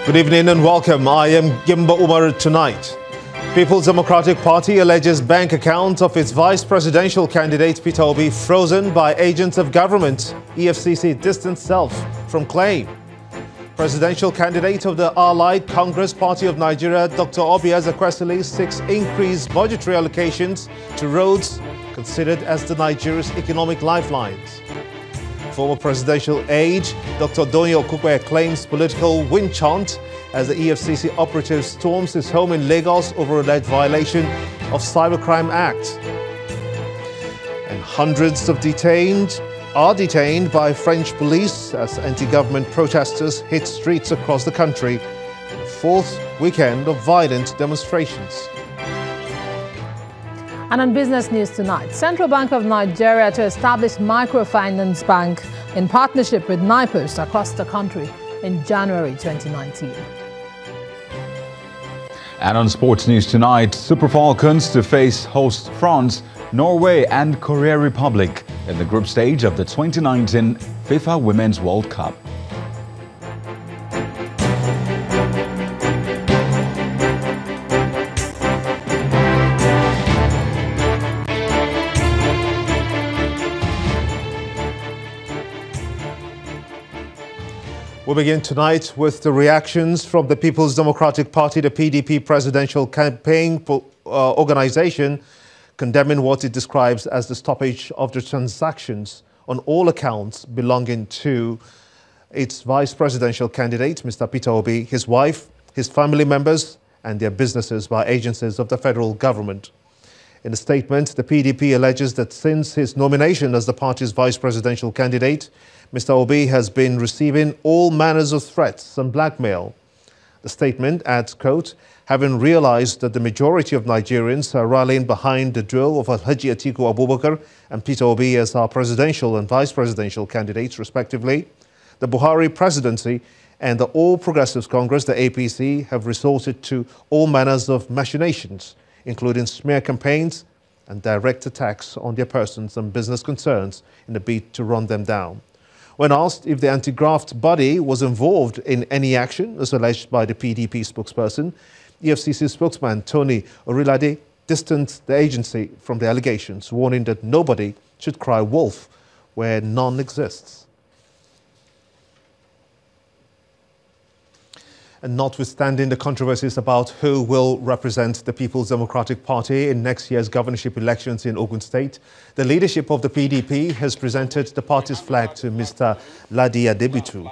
Good evening and welcome. I am Gimba Umar tonight. People's Democratic Party alleges bank account of its vice presidential candidate Peter Obi frozen by agents of government. EFCC distanced self from claim. Presidential candidate of the Allied Congress Party of Nigeria, Dr. Obi Ezekwesili, seeks increased budgetary allocations to roads considered as the Nigeria's economic lifelines. Former presidential aide Dr. Doyin Okupe claims political wind chant as the EFCC operative storms his home in Lagos over alleged violation of Cybercrime Act. And hundreds of are detained by French police as anti-government protesters hit streets across the country. Fourth weekend of violent demonstrations. And on business news tonight, Central Bank of Nigeria to establish microfinance bank in partnership with NIPOs across the country in January 2019. And on sports news tonight, Super Falcons to face host France, Norway and Korea Republic in the group stage of the 2019 FIFA Women's World Cup. We begin tonight with the reactions from the People's Democratic Party, the PDP presidential campaign organization, condemning what it describes as the stoppage of the transactions on all accounts belonging to its vice presidential candidate, Mr. Peter Obi, his wife, his family members, and their businesses by agencies of the federal government. In a statement, the PDP alleges that since his nomination as the party's vice presidential candidate, Mr. Obi has been receiving all manners of threats and blackmail. The statement adds, quote, having realized that the majority of Nigerians are rallying behind the duo of Alhaji Atiku Abubakar and Peter Obi as our presidential and vice presidential candidates, respectively, the Buhari presidency and the All Progressives Congress, the APC, have resorted to all manners of machinations, including smear campaigns and direct attacks on their persons and business concerns in a bid to run them down. When asked if the anti-graft body was involved in any action, as alleged by the PDP spokesperson, EFCC spokesman Tony Orilade distanced the agency from the allegations, warning that nobody should cry wolf where none exists. And notwithstanding the controversies about who will represent the People's Democratic Party in next year's governorship elections in Ogun State, the leadership of the PDP has presented the party's flag to Mr. Ladi Adebitu.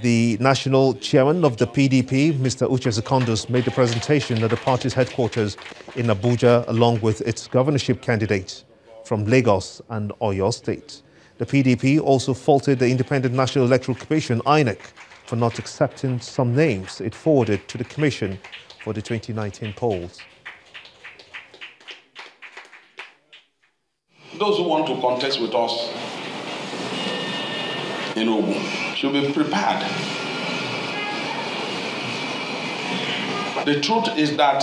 The national chairman of the PDP, Mr. Uche Secondos, made the presentation at the party's headquarters in Abuja along with its governorship candidates from Lagos and Oyo State. The PDP also faulted the Independent National Electoral Commission, INEC, for not accepting some names it forwarded to the Commission for the 2019 polls. Those who want to contest with us in Ogun should be prepared. The truth is that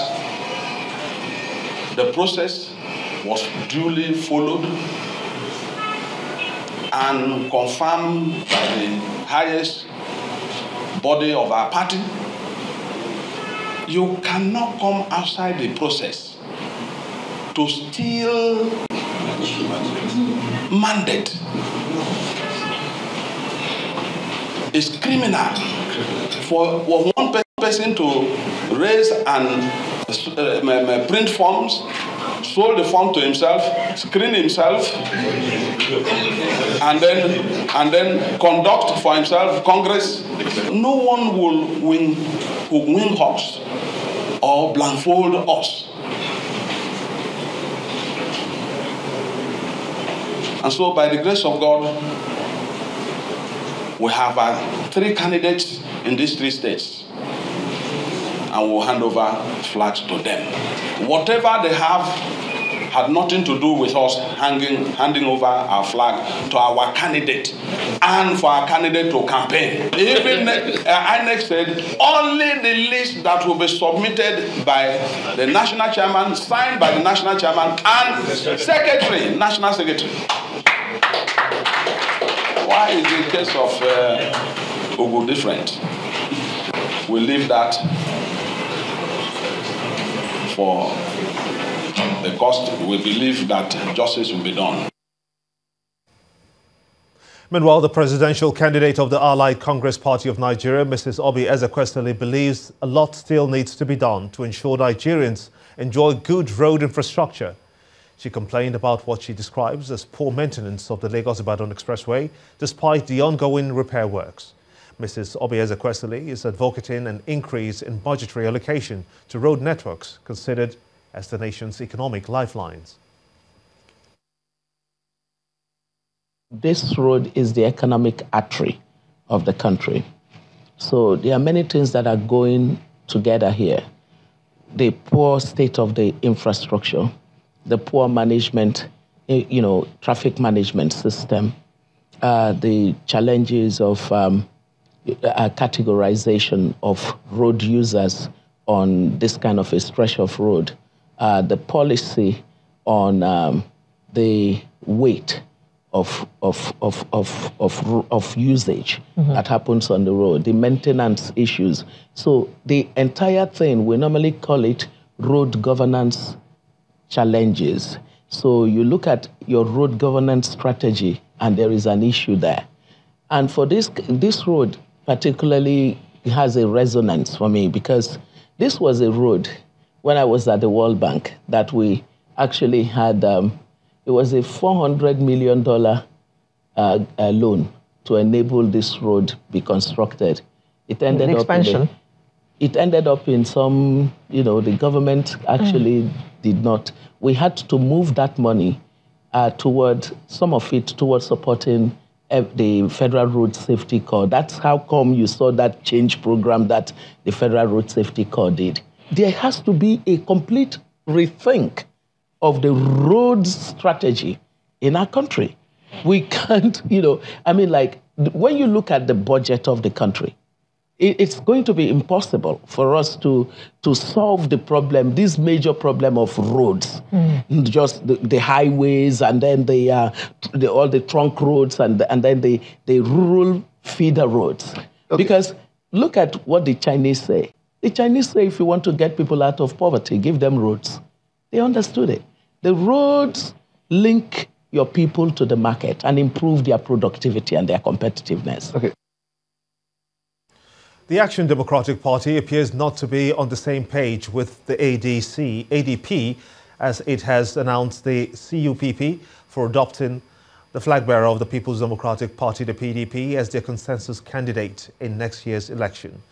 the process was duly followed and confirmed by the highest body of our party. You cannot come outside the process to steal mandate. It's criminal for one person to raise and print forms, sold the form to himself, screen himself, and then conduct for himself Congress. No one will win us or blindfold us. And so, by the grace of God, we have 3 candidates in these 3 states, and we'll hand over flags to them. Whatever they have had nothing to do with us handing over our flag to our candidate and for our candidate to campaign. Even INEC said only the list that will be submitted by the national chairman, signed by the national chairman and secretary, national secretary. Why is the case of Ogun different? we leave that for the cost. We believe that justice will be done. Meanwhile, the presidential candidate of the Allied Congress Party of Nigeria, Mrs. Obi Ezekwesili, believes a lot still needs to be done to ensure Nigerians enjoy good road infrastructure. She complained about what she describes as poor maintenance of the Lagos-Ibadan Expressway, despite the ongoing repair works. Mrs. Obi Ezekwesili is advocating an increase in budgetary allocation to road networks considered as the nation's economic lifelines. This road is the economic artery of the country. So there are many things that are going together here. The poor state of the infrastructure, the poor management, traffic management system, the challenges of categorization of road users on this kind of a stretch of road, the policy on the weight of usage that happens on the road, the maintenance issues. So the entire thing, we normally call it road governance challenges. So you look at your road governance strategy and there is an issue there. And for this road particularly has a resonance for me because this was a road when I was at the World Bank that we actually had it was a $400 million loan to enable this road be constructed. It ended up in some, the government actually did not. We had to move that money towards supporting the Federal Road Safety Corps. That's how come you saw that change program that the Federal Road Safety Corps did. There has to be a complete rethink of the road strategy in our country. We can't, when you look at the budget of the country, it's going to be impossible for us to solve the problem, this major problem of roads, just the highways and then all the trunk roads and then the rural feeder roads. Okay. Because look at what the Chinese say. The Chinese say if you want to get people out of poverty, give them roads. They understood it. The roads link your people to the market and improve their productivity and their competitiveness. Okay. The Action Democratic Party appears not to be on the same page with the ADP, as it has announced the CUPP for adopting the flag bearer of the People's Democratic Party, the PDP, as their consensus candidate in next year's election.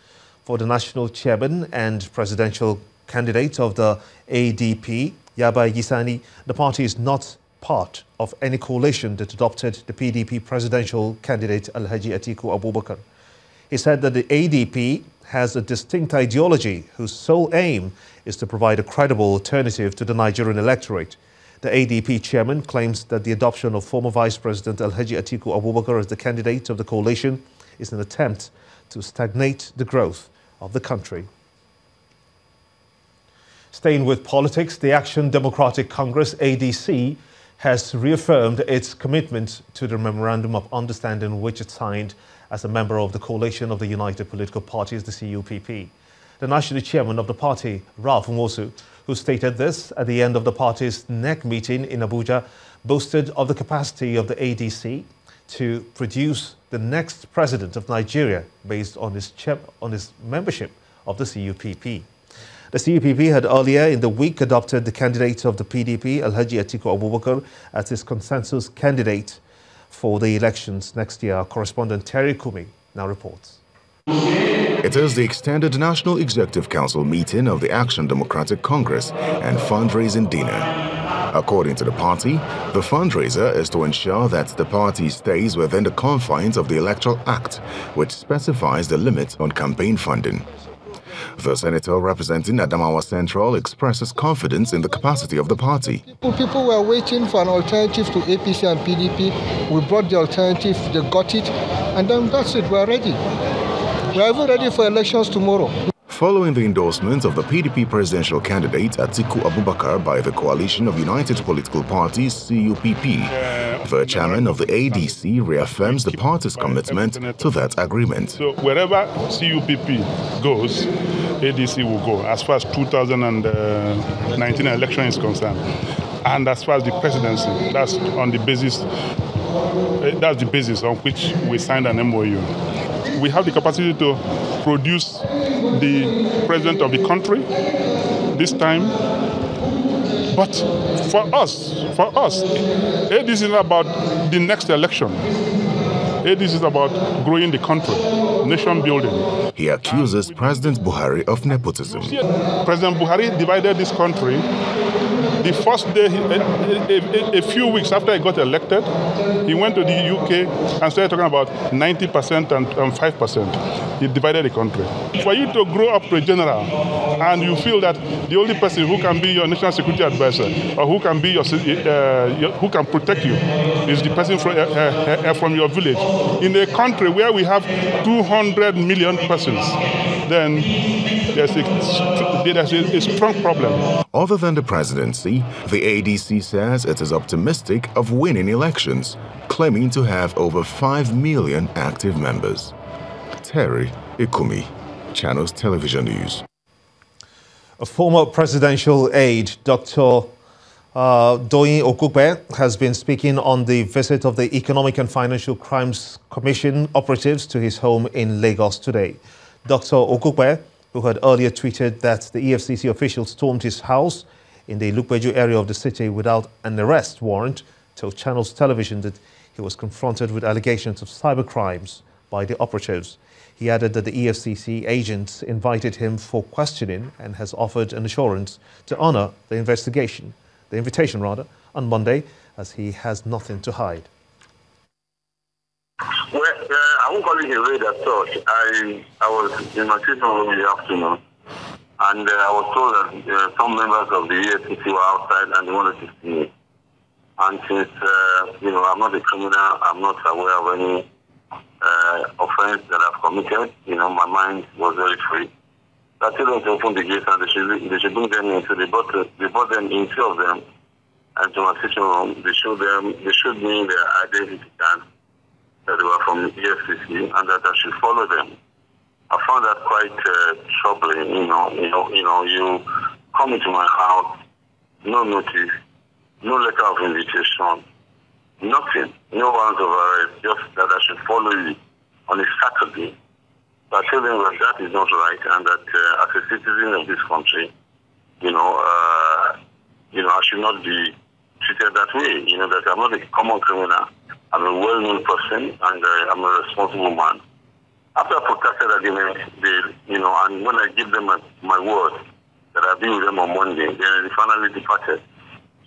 For the national chairman and presidential candidate of the ADP, Yaba Yisani, the party is not part of any coalition that adopted the PDP presidential candidate Alhaji Atiku Abubakar. He said that the ADP has a distinct ideology whose sole aim is to provide a credible alternative to the Nigerian electorate. The ADP chairman claims that the adoption of former Vice President Alhaji Atiku Abubakar as the candidate of the coalition is an attempt to stagnate the growth of the country. Staying with politics, the Action Democratic Congress, ADC, has reaffirmed its commitment to the Memorandum of Understanding which it signed as a member of the coalition of the United Political Parties, the CUPP. The national chairman of the party, Ralph Nwosu, who stated this at the end of the party's NEC meeting in Abuja, boasted of the capacity of the ADC to produce the next president of Nigeria based on his membership of the CUPP. The CUPP had earlier in the week adopted the candidate of the PDP, Alhaji Atiku Abubakar, as its consensus candidate for the elections next year. Correspondent Terry Kumi now reports. It is the extended National Executive Council meeting of the Action Democratic Congress and fundraising dinner. According to the party, the fundraiser is to ensure that the party stays within the confines of the Electoral Act, which specifies the limit on campaign funding. The senator representing Adamawa Central expresses confidence in the capacity of the party. People were waiting for an alternative to APC and PDP. We brought the alternative, they got it, and then that's it, we're ready. We're even ready for elections tomorrow. Following the endorsement of the PDP presidential candidate Atiku Abubakar by the Coalition of United Political Parties, CUPP, The chairman of the ADC reaffirms the party's commitment to that agreement. So wherever CUPP goes, ADC will go, as far as 2019 election is concerned. And as far as the presidency, that's the basis on which we signed an MOU. We have the capacity to produce the president of the country this time. But for us, ADC is not about the next election. ADC is about growing the country, nation building. He accuses President Buhari of nepotism. President Buhari divided this country. The first day, a few weeks after he got elected, he went to the UK and started talking about 90% and 5%. He divided the country. For you to grow up to a general and you feel that the only person who can be your national security advisor or who can be who can protect you is the person from your village. In a country where we have 200 million persons, then there's a strong problem. Other than the presidency, the ADC says it is optimistic of winning elections, claiming to have over 5 million active members. Terry Ikumi, Channels Television News. A former presidential aide, Dr. Doyin Okupe, has been speaking on the visit of the Economic and Financial Crimes Commission operatives to his home in Lagos today. Dr. Okupe, who had earlier tweeted that the EFCC officials stormed his house in the Lukpeju area of the city without an arrest warrant, told Channels Television that he was confronted with allegations of cybercrimes by the operatives. He added that the EFCC agents invited him for questioning and has offered an assurance to honor the invitation on Monday, as he has nothing to hide. Well, I won't call it a raid as such. I was in my sitting room in the afternoon, and I was told that some members of the EFCC were outside and they wanted to see me. And since, I'm not a criminal, I'm not aware of any offense that I've committed, my mind was very free. So I told them to open the gates and they should bring them in. So they brought them in, two of them, and to my sitting room. They showed me their identity cards, that they were from the EFCC, and that I should follow them. I found that quite troubling. You come into my house, no notice, no letter of invitation, nothing, no warrant of arrest, just that I should follow you on a Saturday. So I tell them that is not right, and that as a citizen of this country, I should not be treated that way. That I'm not a common criminal. I'm a well-known person, and I'm a responsible man. After I protested against and when I give them my word that I'll be with them on Monday, then they finally departed.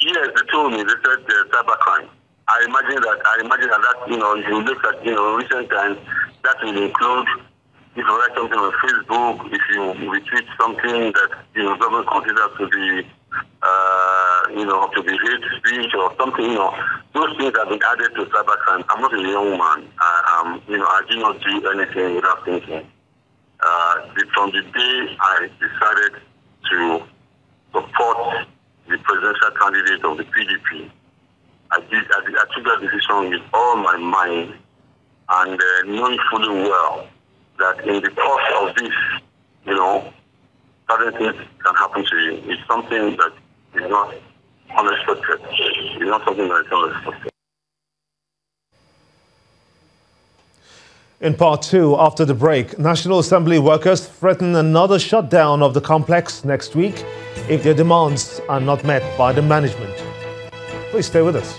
Yes, they told me, they said cybercrime. I imagine that if you look at, recent times, that will include if you write something on Facebook, if you retweet something that, government considers to be, to be hate speech or something, those things have been added to cybercrime. I'm not a young man. I do not do anything without thinking. From the day I decided to support the presidential candidate of the PDP, I took that decision with all my mind, and knowing fully well that in the course of this, certain things can happen to you. It's something that is not unexpected. It's not something that is unexpected. In part two, after the break, National Assembly workers threaten another shutdown of the complex next week if their demands are not met by the management. Please stay with us.